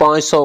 500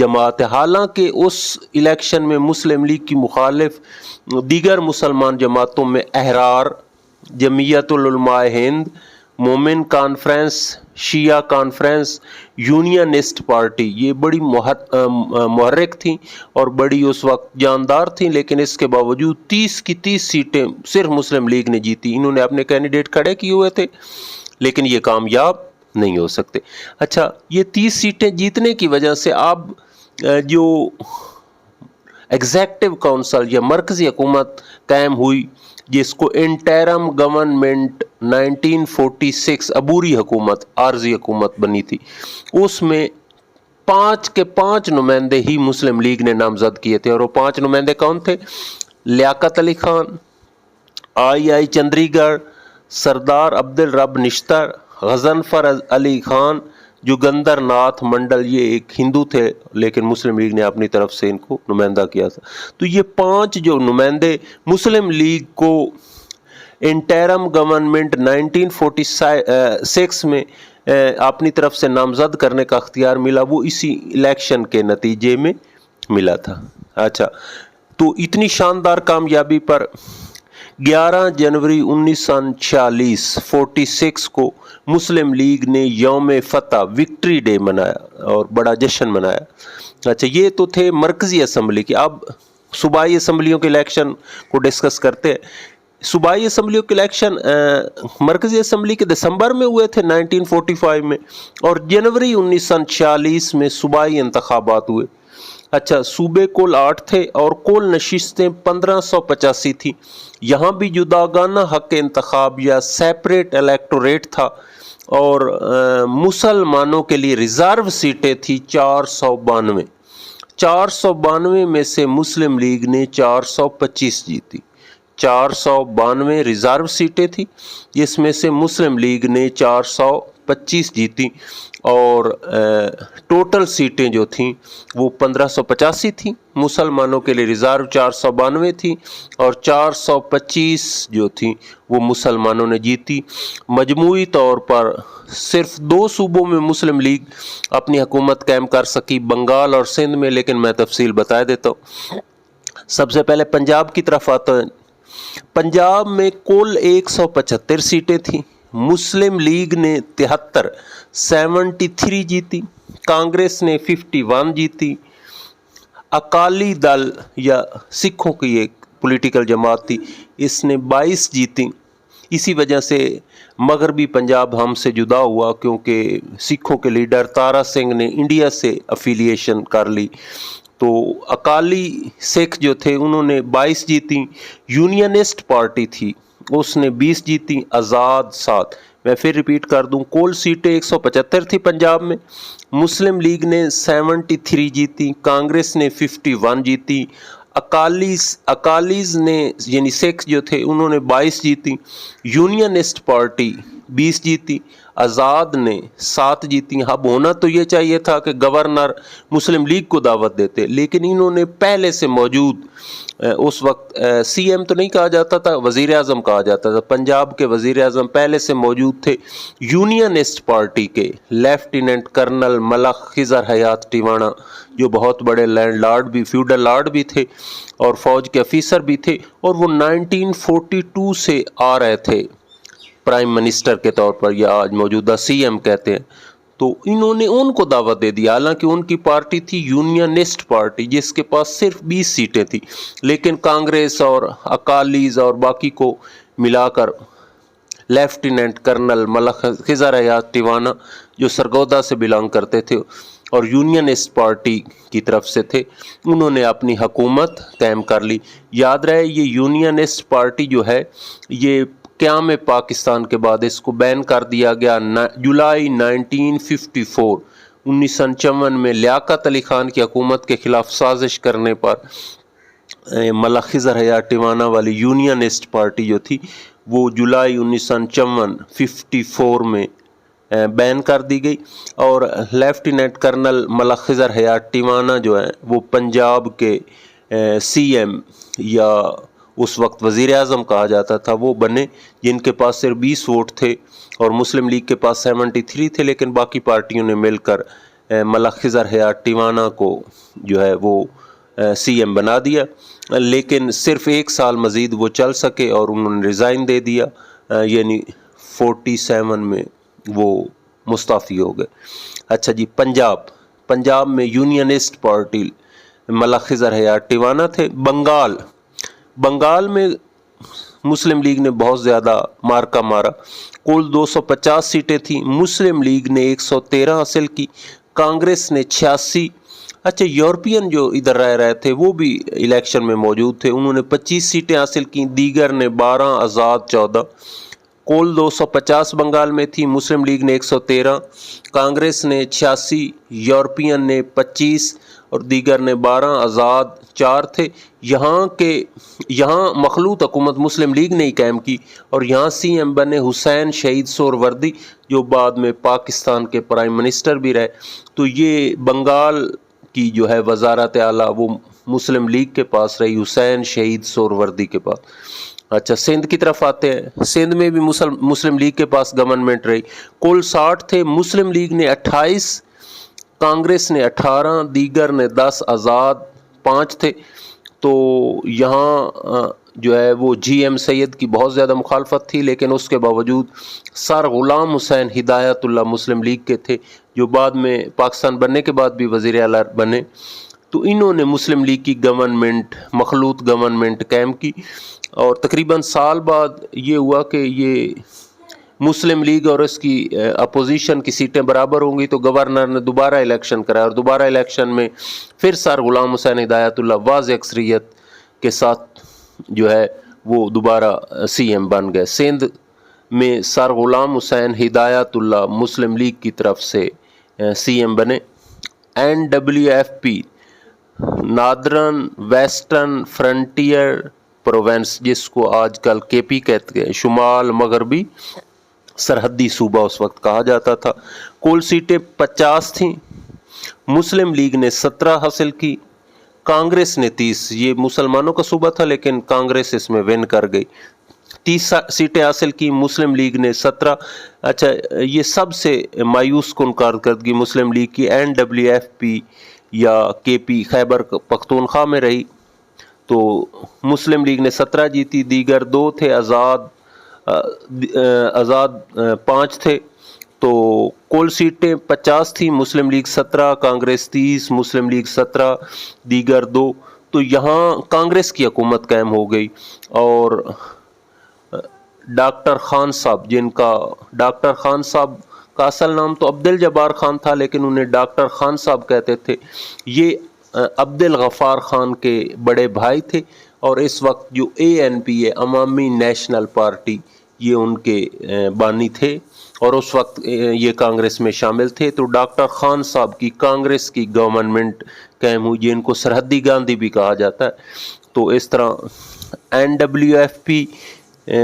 جماعت ہے. حالانکہ اس الیکشن میں مسلم لیگ کی مخالف دیگر مسلمان جماعتوں میں احرار، جمعیت العلماء ہند، مومن کانفرنس، شیعہ کانفرنس، یونینسٹ پارٹی یہ بڑی محرک تھیں اور بڑی اس وقت جاندار تھیں، لیکن اس کے باوجود 30 کی 30 سیٹیں صرف مسلم لیگ نے جیتی. انہوں نے اپنے کینڈیڈیٹ کھڑے کیے ہوئے تھے لیکن یہ کامیاب نہیں ہو سکتے. اچھا، یہ 30 سیٹیں جیتنے کی وجہ سے اب جو ایگزیکٹو کونسل یا مرکزی حکومت قائم ہوئی، جس کو انٹرم گورنمنٹ 1946 عبوری حکومت، عارضی حکومت بنی تھی، اس میں 5 کے 5 نمائندے ہی مسلم لیگ نے نامزد کیے تھے. اور وہ 5 نمائندے کون تھے؟ لیاقت علی خان، آئی چندری گڑھ، سردار عبد الرب نشتر، غضنفر علی خان، جوگندر ناتھ منڈل. یہ ایک ہندو تھے لیکن مسلم لیگ نے اپنی طرف سے ان کو نمائندہ کیا تھا. تو یہ 5 جو نمائندے مسلم لیگ کو انٹرم گورنمنٹ 1946 میں اپنی طرف سے نامزد کرنے کا اختیار ملا، وہ اسی الیکشن کے نتیجے میں ملا تھا. اچھا، تو اتنی شاندار کامیابی پر 11 جنوری 1946 46 کو مسلم لیگ نے یوم فتح، وکٹری ڈے منایا اور بڑا جشن منایا. اچھا، یہ تو تھے مرکزی اسمبلی کے. اب صوبائی اسمبلیوں کے الیکشن کو ڈسکس کرتے ہیں. صوبائی اسمبلیوں کے الیکشن مرکزی اسمبلی کے دسمبر میں ہوئے تھے 1945 میں، اور جنوری 1946 میں صوبائی انتخابات ہوئے. اچھا، صوبے کل 8 تھے اور کل نشستیں 1585 تھی. یہاں بھی جداگانہ حق انتخاب یا سیپریٹ الیکٹوریٹ تھا، اور مسلمانوں کے لیے ریزرو سیٹیں تھی 492. 492 میں سے مسلم لیگ نے 425 جیتی. 492 ریزرو سیٹیں تھی جس میں سے مسلم لیگ نے 425 جیتی، اور ٹوٹل سیٹیں جو تھیں وہ 1585 تھیں. مسلمانوں کے لیے ریزرو 492 تھی اور 425 جو تھیں وہ مسلمانوں نے جیتی. مجموعی طور پر صرف 2 صوبوں میں مسلم لیگ اپنی حکومت قائم کر سکی، بنگال اور سندھ میں، لیکن میں تفصیل بتا دیتا ہوں. سب سے پہلے پنجاب کی طرف آتا ہے. پنجاب میں کل 175 سیٹیں تھیں. مسلم لیگ نے 73 جیتی، کانگریس نے 51 جیتی، اکالی دل یا سکھوں کی ایک پولیٹیکل جماعت تھی، اس نے 22 جیتی. اسی وجہ سے مغربی پنجاب ہم سے جدا ہوا، کیونکہ سکھوں کے لیڈر تارا سنگھ نے انڈیا سے افیلیشن کر لی. تو اکالی سکھ جو تھے انہوں نے 22 جیتی. یونینسٹ پارٹی تھی اس نے 20 جیتی، آزاد 7. میں پھر ریپیٹ کر دوں، کل سیٹیں 175 تھی پنجاب میں. مسلم لیگ نے 73 جیتی، کانگریس نے 51 جیتی، اکالیز نے یعنی سکھ جو تھے انہوں نے 22 جیتی، یونینسٹ پارٹی 20 جیتی، آزاد نے 7 جیتی. اب ہونا تو یہ چاہیے تھا کہ گورنر مسلم لیگ کو دعوت دیتے، لیکن انہوں نے پہلے سے موجود، اس وقت سی ایم تو نہیں کہا جاتا تھا، وزیر اعظم کہا جاتا تھا، پنجاب کے وزیر اعظم پہلے سے موجود تھے یونینسٹ پارٹی کے لیفٹیننٹ کرنل ملک خضر حیات ٹیوانہ، جو بہت بڑے لینڈ لارڈ بھی، فیوڈل لارڈ بھی تھے اور فوج کے افیسر بھی تھے، اور وہ 1942 سے آ رہے تھے پرائم منسٹر کے طور پر، یا آج موجودہ سی ایم کہتے ہیں. تو انہوں نے ان کو دعوت دے دی، حالانکہ ان کی پارٹی تھی یونینسٹ پارٹی جس کے پاس صرف 20 سیٹیں تھیں، لیکن کانگریس اور اکالیز اور باقی کو ملا کر لیفٹیننٹ کرنل ملک خضر حیات ٹیوانہ جو سرگودا سے بلانگ کرتے تھے اور یونینسٹ پارٹی کی طرف سے تھے، انہوں نے اپنی حکومت قائم کر لی. یاد رہے یہ یونینسٹ پارٹی جو ہے یہ قیام پاکستان کے بعد اس کو بین کر دیا گیا. جولائی 1954 1955 میں لیاقت علی خان کی حکومت کے خلاف سازش کرنے پر ملک خضر حیات ٹیوانہ والی یونینسٹ پارٹی جو تھی وہ جولائی 1954 میں بین کر دی گئی، اور لیفٹیننٹ کرنل ملک خضر حیات ٹیوانہ جو ہیں وہ پنجاب کے سی ایم یا اس وقت وزیر اعظم کہا جاتا تھا وہ بنے، جن کے پاس صرف 20 ووٹ تھے، اور مسلم لیگ کے پاس 73 تھے، لیکن باقی پارٹیوں نے مل کر ملک خضر حیات ٹیوانہ کو جو ہے وہ سی ایم بنا دیا، لیکن صرف 1 سال مزید وہ چل سکے اور انہوں نے ریزائن دے دیا، یعنی 47 میں وہ مستعفی ہو گئے۔ اچھا جی، پنجاب میں یونینسٹ پارٹی ملک خضر حیات ٹیوانہ تھے۔ بنگال میں مسلم لیگ نے بہت زیادہ مارکا مارا، کل 250 سیٹیں تھیں، مسلم لیگ نے 113 حاصل کی، کانگریس نے 86۔ اچھا، یورپین جو ادھر رہ رہے تھے وہ بھی الیکشن میں موجود تھے، انہوں نے 25 سیٹیں حاصل کی، دیگر نے 12، آزاد 14۔ کل 250 بنگال میں تھی، مسلم لیگ نے 113، کانگریس نے 86، یورپین نے 25 اور دیگر نے 12، آزاد 4 تھے۔ یہاں مخلوط حکومت مسلم لیگ نے ہی قائم کی اور یہاں سی ایم بنے حسین شہید سہروردی، جو بعد میں پاکستان کے پرائم منسٹر بھی رہے۔ تو یہ بنگال کی جو ہے وزارت اعلیٰ وہ مسلم لیگ کے پاس رہی، حسین شہید سہروردی کے پاس۔ اچھا، سندھ کی طرف آتے ہیں، سندھ میں بھی مسلم لیگ کے پاس گورنمنٹ رہی، کل 60 تھے، مسلم لیگ نے 28، کانگریس نے 18، دیگر نے 10، آزاد 5 تھے۔ تو یہاں جو ہے وہ جی ایم سید کی بہت زیادہ مخالفت تھی، لیکن اس کے باوجود سر غلام حسین ہدایت اللہ مسلم لیگ کے تھے، جو بعد میں پاکستان بننے کے بعد بھی وزیر اعلیٰ بنے۔ تو انہوں نے مسلم لیگ کی گورنمنٹ، مخلوط گورنمنٹ قائم کی، اور تقریباً سال بعد یہ ہوا کہ یہ مسلم لیگ اور اس کی اپوزیشن کی سیٹیں برابر ہوں گی، تو گورنر نے دوبارہ الیکشن کرایا اور دوبارہ الیکشن میں پھر سر غلام حسین ہدایت اللہ واضح اکثریت کے ساتھ جو ہے وہ دوبارہ سی ایم بن گئے۔ سندھ میں سر غلام حسین ہدایت اللہ مسلم لیگ کی طرف سے سی ایم بنے۔ NWFP Northern western frontier province, جس کو آج کل KP کہتے ہیں، شمال مغربی سرحدی صوبہ اس وقت کہا جاتا تھا، کل سیٹیں 50 تھیں، مسلم لیگ نے 17 حاصل کی، کانگریس نے 30۔ یہ مسلمانوں کا صوبہ تھا لیکن کانگریس اس میں ون کر گئی، 30 سیٹیں حاصل کی، مسلم لیگ نے 17۔ اچھا، یہ سب سے مایوس کن کارکردگی مسلم لیگ کی NWFP یا KP خیبر پختونخوا میں رہی، تو مسلم لیگ نے 17 جیتی، دیگر 2 تھے، آزاد 5 تھے۔ تو کل سیٹیں 50 تھیں، مسلم لیگ 17، کانگریس 30، مسلم لیگ 17، دیگر 2۔ تو یہاں کانگریس کی حکومت قائم ہو گئی، اور ڈاکٹر خان صاحب کا اصل نام تو عبد الجبار خان تھا، لیکن انہیں ڈاکٹر خان صاحب کہتے تھے۔ یہ عبد الغفار خان کے بڑے بھائی تھے، اور اس وقت جو ANP ہے، عوامی نیشنل پارٹی، یہ ان کے بانی تھے، اور اس وقت یہ کانگریس میں شامل تھے۔ تو ڈاکٹر خان صاحب کی کانگریس کی گورنمنٹ قائم ہوئی، جن کو سرحدی گاندھی بھی کہا جاتا ہے۔ تو اس طرح NWFP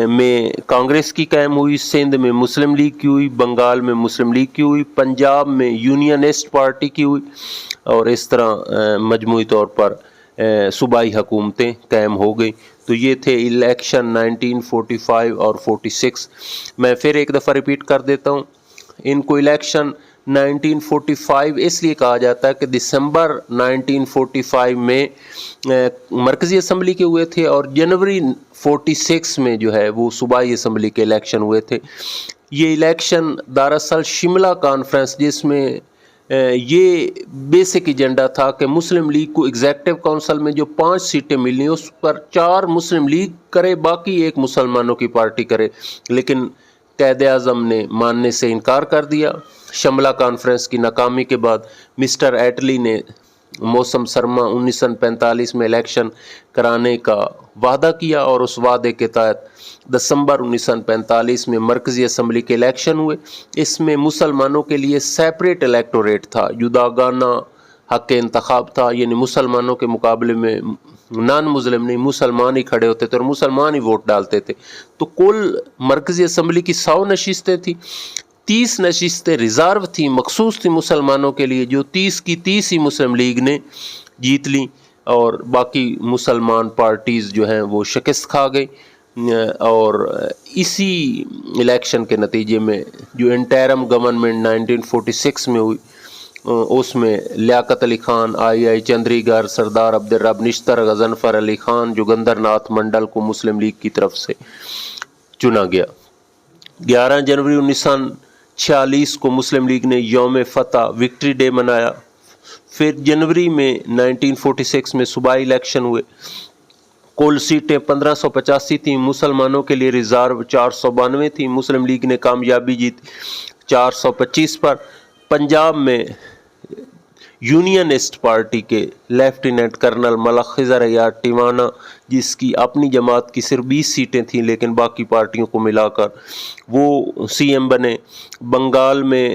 میں کانگریس کی قائم ہوئی، سندھ میں مسلم لیگ کی ہوئی، بنگال میں مسلم لیگ کی ہوئی، پنجاب میں یونینسٹ پارٹی کی ہوئی، اور اس طرح مجموعی طور پر صوبائی حکومتیں قائم ہو گئی۔ تو یہ تھے الیکشن 1945 اور 46۔ میں پھر ایک دفعہ ریپیٹ کر دیتا ہوں، ان کو الیکشن 1945 اس لیے کہا جاتا ہے کہ دسمبر 1945 میں مرکزی اسمبلی کے ہوئے تھے، اور جنوری 46 میں جو ہے وہ صوبائی اسمبلی کے الیکشن ہوئے تھے۔ یہ الیکشن دراصل شملہ کانفرنس، جس میں یہ بیسک ایجنڈا تھا کہ مسلم لیگ کو ایگزیکٹو کونسل میں جو 5 سیٹیں ملنی اس پر 4 مسلم لیگ کرے، باقی ایک مسلمانوں کی پارٹی کرے، لیکن قائد اعظم نے ماننے سے انکار کر دیا۔ شملہ کانفرنس کی ناکامی کے بعد مسٹر ایٹلی نے موسم سرما 1945 میں الیکشن کرانے کا وعدہ کیا، اور اس وعدے کے تحت دسمبر 1945 میں مرکزی اسمبلی کے الیکشن ہوئے۔ اس میں مسلمانوں کے لیے سیپریٹ الیکٹوریٹ تھا، جداگانہ حق انتخاب تھا، یعنی مسلمانوں کے مقابلے میں نان مسلم نہیں، مسلمان ہی کھڑے ہوتے تھے اور مسلمان ہی ووٹ ڈالتے تھے۔ تو کل مرکزی اسمبلی کی 100 نشستیں تھیں، 30 نشستیں ریزرو تھیں، مخصوص تھیں مسلمانوں کے لیے، جو 30 کی 30 ہی مسلم لیگ نے جیت لیں، اور باقی مسلمان پارٹیز جو ہیں وہ شکست کھا گئی۔ اور اسی الیکشن کے نتیجے میں جو انٹرم گورنمنٹ 1946 میں ہوئی، اس میں لیاقت علی خان آئی چندری گڑھ، سردار عبدالرب نشتر، غضنفر علی خان، جوگندر ناتھ منڈل کو مسلم لیگ کی طرف سے چنا گیا۔ 11 جنوری 1946 کو مسلم لیگ نے یوم فتح وکٹری ڈے منایا۔ پھر جنوری میں 1946 میں صوبائی الیکشن ہوئے۔ کل سیٹیں 1585 تھیں، مسلمانوں کے لیے ریزرو 492 تھیں۔ مسلم لیگ نے کامیابی جیتی 425 پر۔ پنجاب میں یونینسٹ پارٹی کے لیفٹیننٹ کرنل ملک خضر عیار ٹیوانا، جس کی اپنی جماعت کی صرف 20 سیٹیں تھیں لیکن باقی پارٹیوں کو ملا کر وہ سی ایم بنے۔ بنگال میں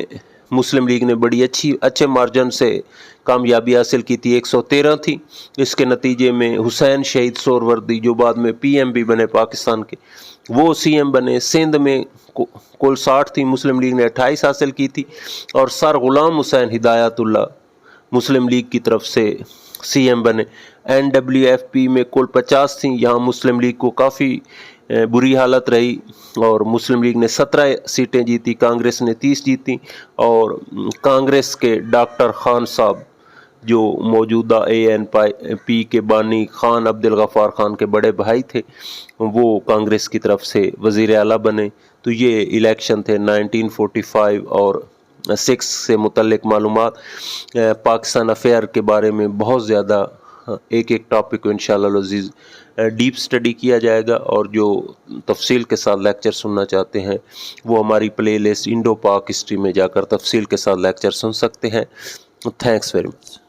مسلم لیگ نے بڑی اچھے مارجن سے کامیابی حاصل کی تھی، 113 تھی۔ اس کے نتیجے میں حسین شہید سہروردی، جو بعد میں پی ایم بھی بنے پاکستان کے، وہ سی ایم بنے۔ سندھ میں کل 60 تھی، مسلم لیگ نے 28 حاصل کی تھی، اور سر غلام حسین ہدایت اللہ مسلم لیگ کی طرف سے سی ایم بنے۔ این ڈبلیو ایف پی میں کل 50 تھیں، یہاں مسلم لیگ کو کافی بری حالت رہی اور مسلم لیگ نے 17 سیٹیں جیتی، کانگریس نے 30 جیتی، اور کانگریس کے ڈاکٹر خان صاحب جو موجودہ اے این پی کے بانی خان عبدالغفار خان کے بڑے بھائی تھے، وہ کانگریس کی طرف سے وزیر اعلیٰ بنے۔ تو یہ الیکشن تھے 1945 اور 6 سے متعلق معلومات۔ پاکستان افیئر کے بارے میں بہت زیادہ ایک ٹاپک کو انشاءاللہ العزیز ڈیپ سٹڈی کیا جائے گا، اور جو تفصیل کے ساتھ لیکچر سننا چاہتے ہیں وہ ہماری پلے لسٹ انڈو پاک ہسٹری میں جا کر تفصیل کے ساتھ لیکچر سن سکتے ہیں۔ Thanks very much.